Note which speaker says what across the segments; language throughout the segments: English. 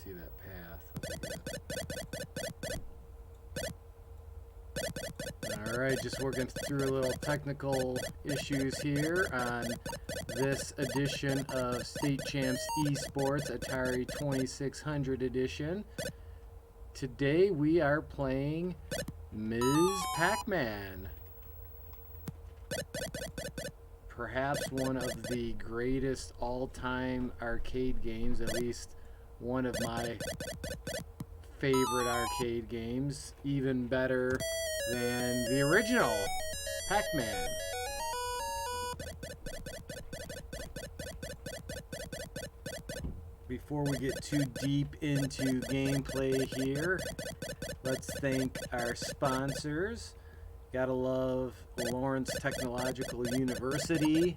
Speaker 1: see that path. Alright, just working through a little technical issues here on this edition of State Champs eSports Atari 2600 edition. Today we are playing Ms. Pac-Man. Perhaps one of the greatest all-time arcade games, at least one of my favorite arcade games, even better than the original Pac-Man. Before we get too deep into gameplay here, let's thank our sponsors. Gotta love Lawrence Technological University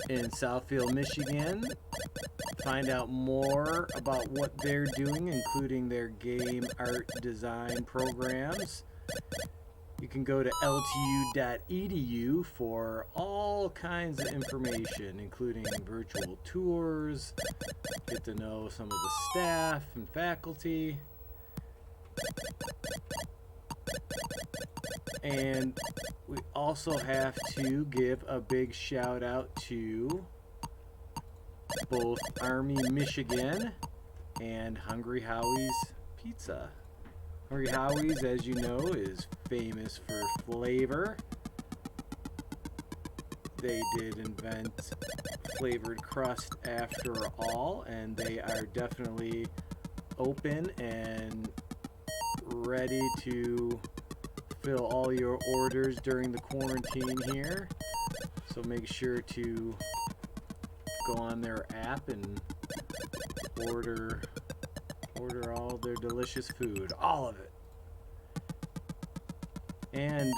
Speaker 1: in Southfield, Michigan. Find out more about what they're doing, including their game art design programs. You can go to ltu.edu for all kinds of information, including virtual tours, get to know some of the staff and faculty. And we also have to give a big shout out to both Army Michigan and Hungry Howie's Pizza. Hungry Howie's, as you know, is famous for flavor. They did invent flavored crust after all, and they are definitely open and ready to fill all your orders during the quarantine here. So make sure to go on their app and order all their delicious food, all of it. And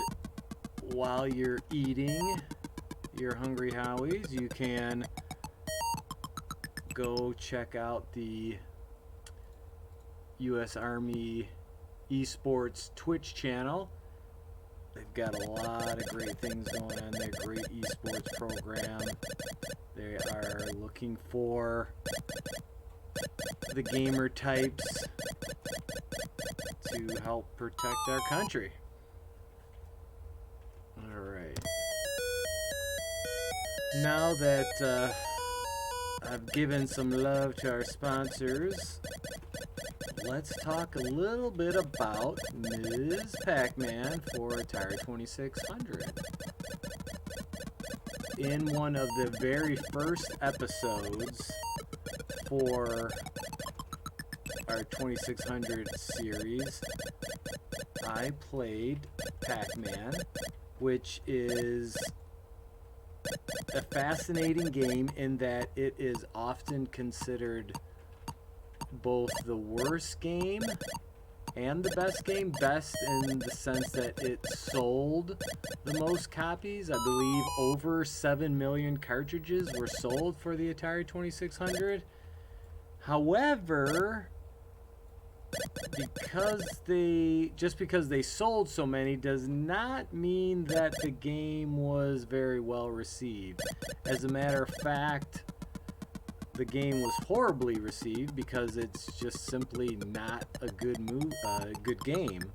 Speaker 1: while you're eating your Hungry Howies, you can go check out the U.S. Army eSports Twitch channel. They've got a lot of great things going on there. Great eSports program. They are looking for the gamer types to help protect our country. Alright. Now that I've given some love to our sponsors, let's talk a little bit about Ms. Pac-Man for Atari 2600. In one of the very first episodes for our 2600 series, I played Pac-Man, which is a fascinating game in that it is often considered both the worst game and the best game. Best in the sense that it sold the most copies. I believe over 7 million cartridges were sold for the Atari 2600. However, just because they sold so many does not mean that the game was very well received. As a matter of fact, the game was horribly received because it's just simply not a good good game.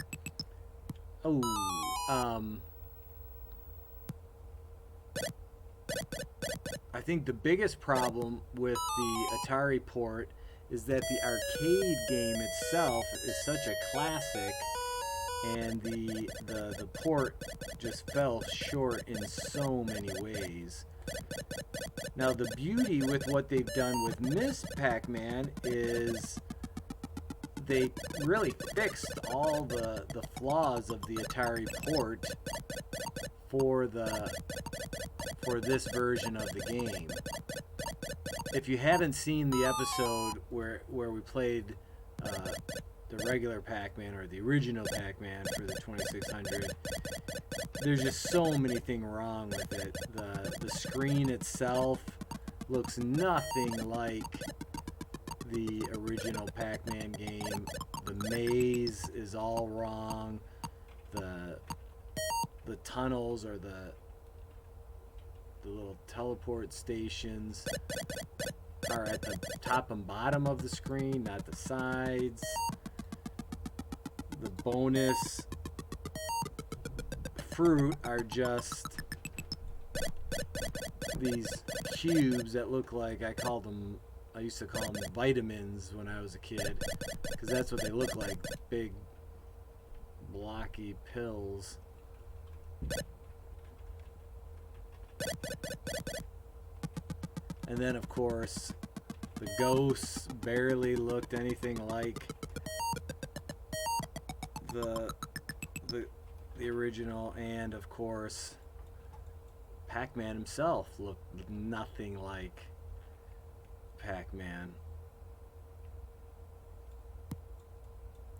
Speaker 1: I think the biggest problem with the Atari port is that the arcade game itself is such a classic, and the port just fell short in so many ways. Now, the beauty with what they've done with Ms. Pac-Man is they really fixed all the flaws of the Atari port for this version of the game. If you haven't seen the episode where we played the regular Pac-Man or the original Pac-Man for the 2600, there's just so many things wrong with it. The screen itself looks nothing like the original Pac-Man game. The maze is all wrong. The tunnels or the little teleport stations are at the top and bottom of the screen, not the sides. The bonus fruit are just these cubes that look like, I used to call them vitamins when I was a kid, because that's what they look like, big blocky pills. And then of course the ghosts barely looked anything like the original, and of course Pac-Man himself looked nothing like Pac-Man.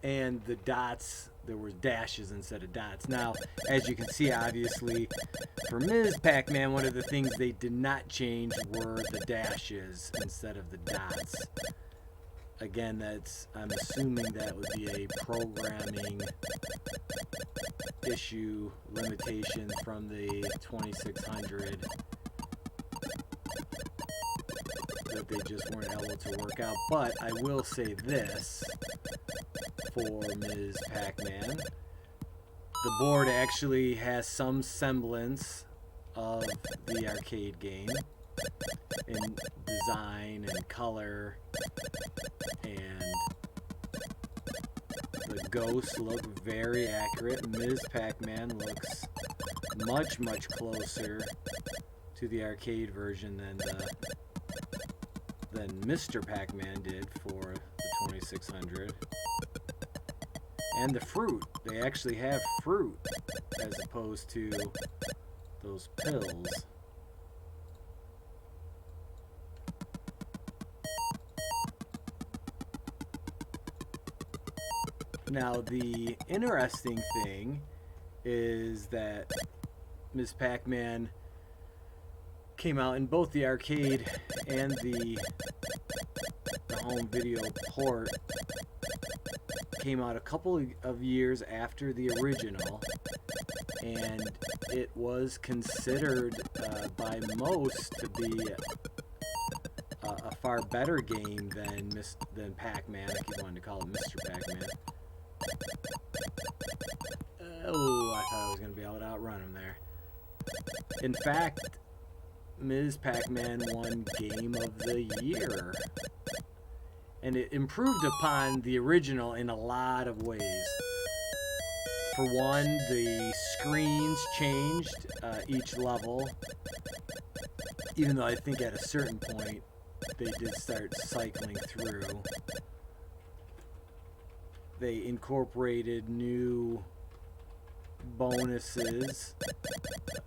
Speaker 1: And the dots, there was dashes instead of dots. Now, as you can see, obviously, for Ms. Pac-Man, one of the things they did not change were the dashes instead of the dots. Again, I'm assuming that would be a programming issue limitation from the 2600 that they just weren't able to work out. But I will say this for Ms. Pac-Man: the board actually has some semblance of the arcade game in design and color, and the ghosts look very accurate. Ms. Pac-Man looks much, much closer to the arcade version than Mr. Pac-Man did for the 2600. And the fruit, they actually have fruit as opposed to those pills. Now, the interesting thing is that Ms. Pac-Man came out in both the arcade and the home video port. Came out a couple of years after the original, and it was considered by most to be a far better game than Pac-Man. I keep wanting to call it Mr. Pac-Man. Oh, I thought I was going to be able to outrun him there. In fact, Ms. Pac-Man won Game of the Year. And it improved upon the original in a lot of ways. For one, the screens changed each level, even though I think at a certain point they did start cycling through. They incorporated new bonuses.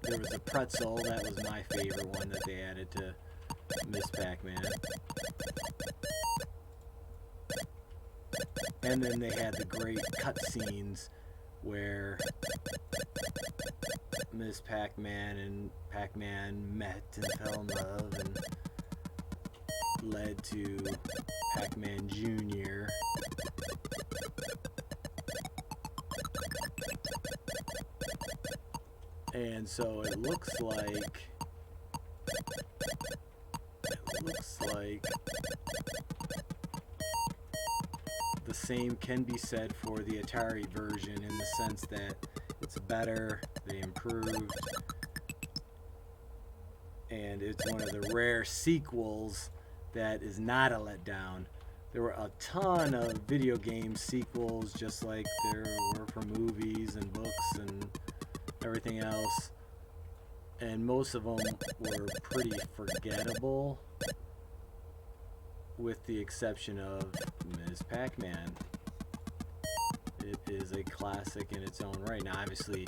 Speaker 1: There was a pretzel, that was my favorite one that they added to Ms. Pac-Man. And then they had the great cutscenes where Ms. Pac-Man and Pac-Man met and fell in love and led to Pac-Man Jr. And so it looks like the same can be said for the Atari version, in the sense that it's better, they improved, and it's one of the rare sequels that is not a letdown. There were a ton of video game sequels, just like there were for movies and books and everything else, and most of them were pretty forgettable, with the exception of Ms. Pac-Man. It is a classic in its own right. Now, obviously,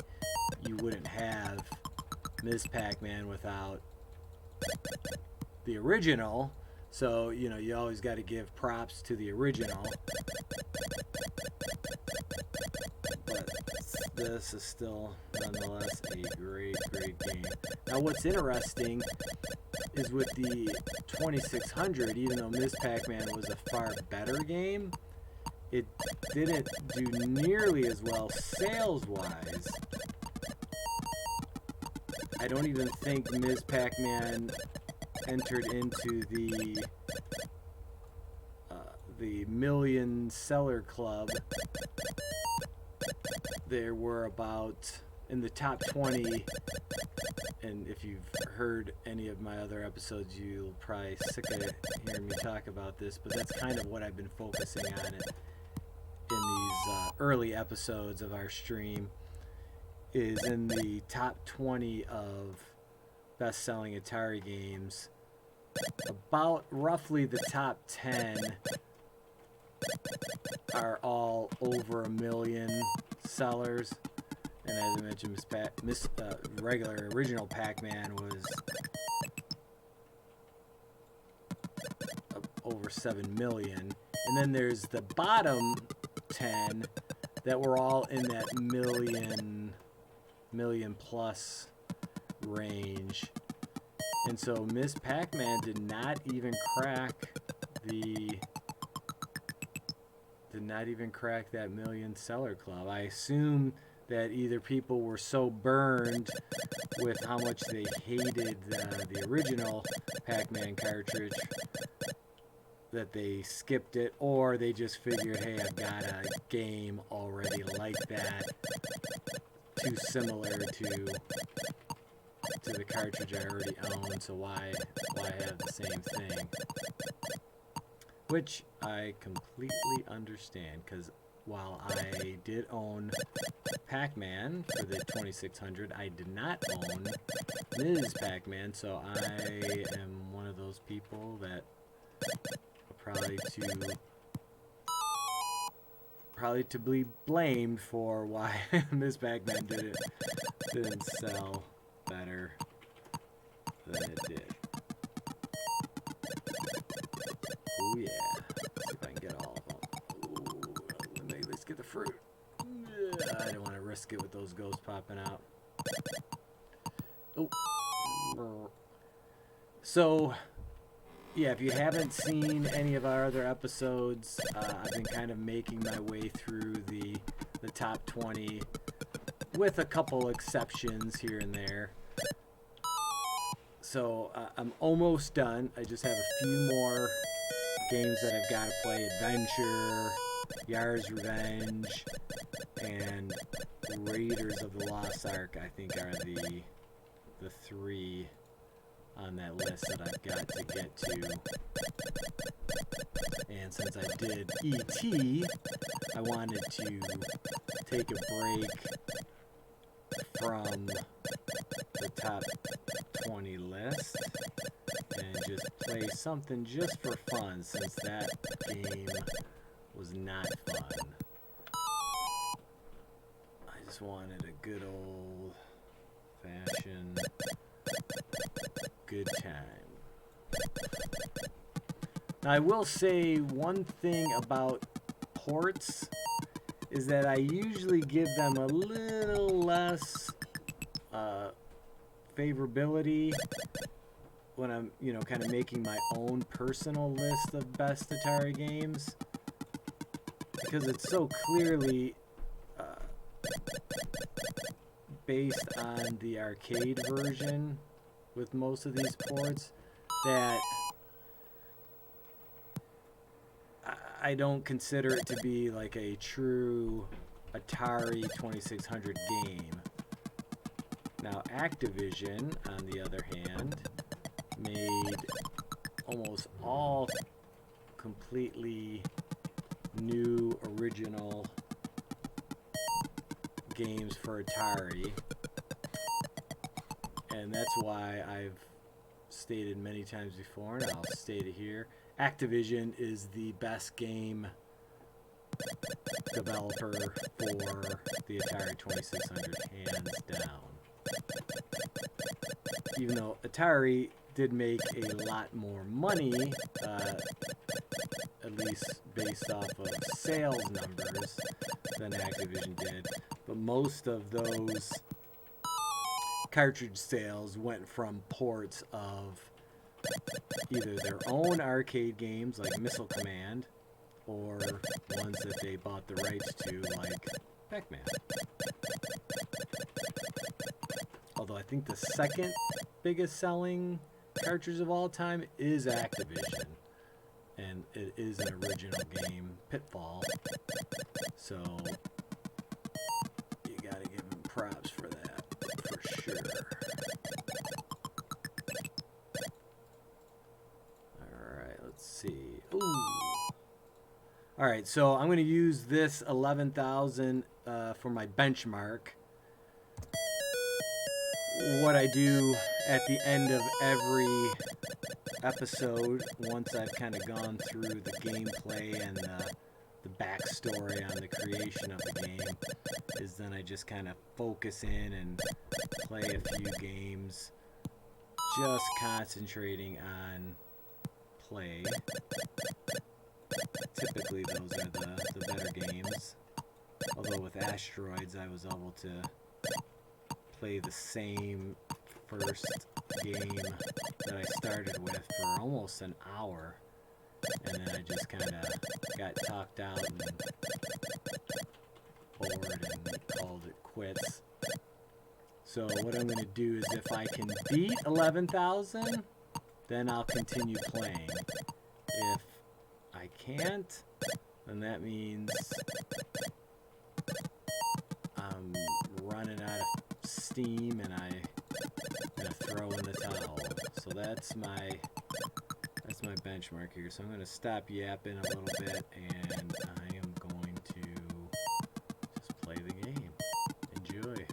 Speaker 1: you wouldn't have Ms. Pac-Man without the original, so, you know, you always got to give props to the original. But this is still, nonetheless, a great, great game. Now, what's interesting is with the 2600, even though Ms. Pac-Man was a far better game, it didn't do nearly as well sales-wise. I don't even think Ms. Pac-Man entered into the million seller club, there were about, in the top 20, and if you've heard any of my other episodes, you'll probably sick of hearing me talk about this, but that's kind of what I've been focusing on in these early episodes of our stream, is in the top 20 of best-selling Atari games, about roughly the top 10 are all over 1 million sellers. And as I mentioned, regular original Pac-Man was over 7 million. And then there's the bottom 10 that were all in that million plus range. And so Miss Pac-Man did not even crack that million seller club. I assume that either people were so burned with how much they hated the original Pac-Man cartridge that they skipped it, or they just figured, hey, I've got a game already like that, too similar to the cartridge I already own, so why have the same thing? Which I completely understand, because while I did own Pac-Man for the 2600, I did not own Ms. Pac-Man, so I am one of those people that probably to be blamed for why Ms. Pac-Man didn't sell better than it did. Oh yeah, let's see if I can get all of them. Ooh, let's get the fruit. I don't want to risk it with those ghosts popping out. Oh. So, yeah, if you haven't seen any of our other episodes, I've been kind of making my way through the top 20 with a couple exceptions here and there. So I'm almost done. I just have a few more games that I've got to play. Adventure, Yar's Revenge, and Raiders of the Lost Ark, I think, are the three on that list that I've got to get to. And since I did E.T., I wanted to take a break from the top 20 list and just play something just for fun, since that game was not fun. I just wanted a good old fashioned good time. Now, I will say one thing about ports is that I usually give them a little less favorability when I'm, kind of making my own personal list of best Atari games, because it's so clearly based on the arcade version with most of these ports that I don't consider it to be like a true Atari 2600 game. Now, Activision, on the other hand, made almost all completely new original games for Atari, and that's why I've stated many times before, and I'll state it here, Activision is the best game developer for the Atari 2600, hands down. Even though Atari did make a lot more money, at least based off of sales numbers, than Activision did, but most of those cartridge sales went from ports of either their own arcade games like Missile Command, or ones that they bought the rights to, like Pac-Man. Although I think the second biggest selling cartridge of all time is Activision. And it is an original game, Pitfall. So you gotta give him props for that, for sure. Alright, let's see. Ooh. Alright, so I'm gonna use this 11,000 for my benchmark. What I do at the end of every episode, once I've kind of gone through the gameplay and the backstory on the creation of the game, is then I just kind of focus in and play a few games, just concentrating on play. Typically those are the better games, although with Asteroids I was able to play the same first game that I started with for almost an hour, and then I just kind of got talked out and bored and called it quits. So what I'm going to do is, if I can beat 11,000, then I'll continue playing. If I can't, then that means I'm running out of steam and I'm gonna throw in the towel. So that's my benchmark here. So I'm gonna stop yapping a little bit, and I am going to just play the game. Enjoy.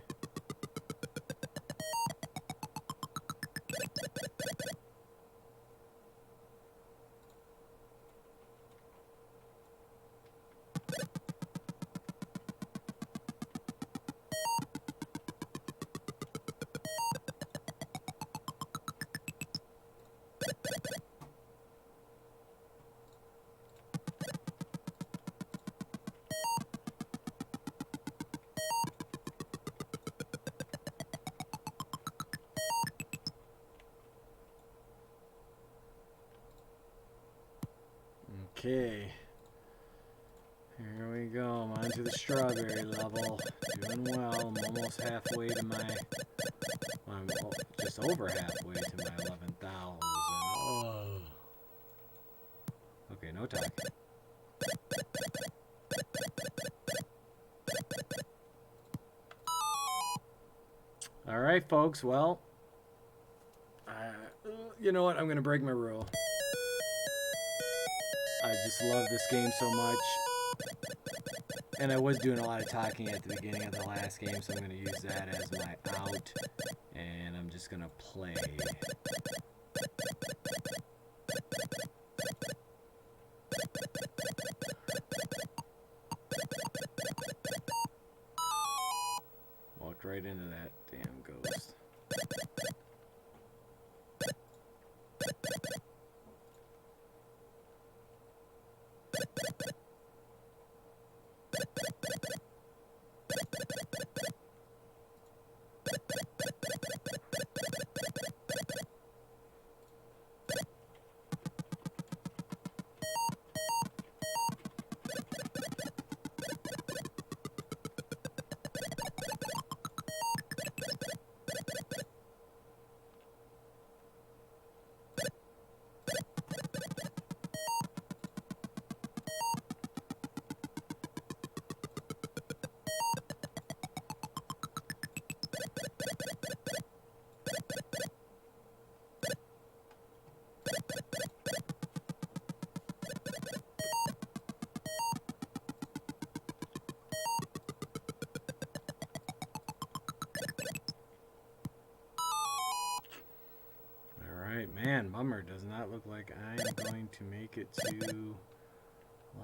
Speaker 1: Okay, here we go. I'm on to the strawberry level. Doing well. I'm almost halfway to my... Well, I'm just over halfway to my 11,000. Oh. Okay, no talking. Alright, folks. Well, you know what? I'm going to break my rule. I just love this game so much, and I was doing a lot of talking at the beginning of the last game, so I'm going to use that as my out, and I'm just going to play. Walked right into that damn ghost. Man, bummer. Does not look like I'm going to make it to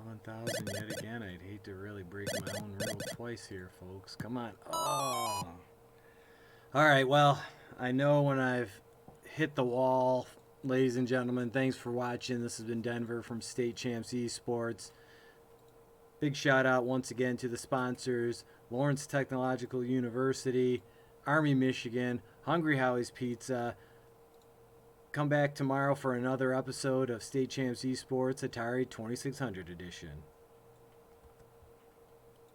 Speaker 1: 11,000 yet again. I'd hate to really break my own rule twice here, folks. Come on. Oh. Alright, well, I know when I've hit the wall. Ladies and gentlemen, thanks for watching. This has been Denver from State Champs eSports. Big shout out once again to the sponsors: Lawrence Technological University, Army, Michigan, Hungry Howie's Pizza. Come back tomorrow for another episode of State Champs eSports Atari 2600 edition.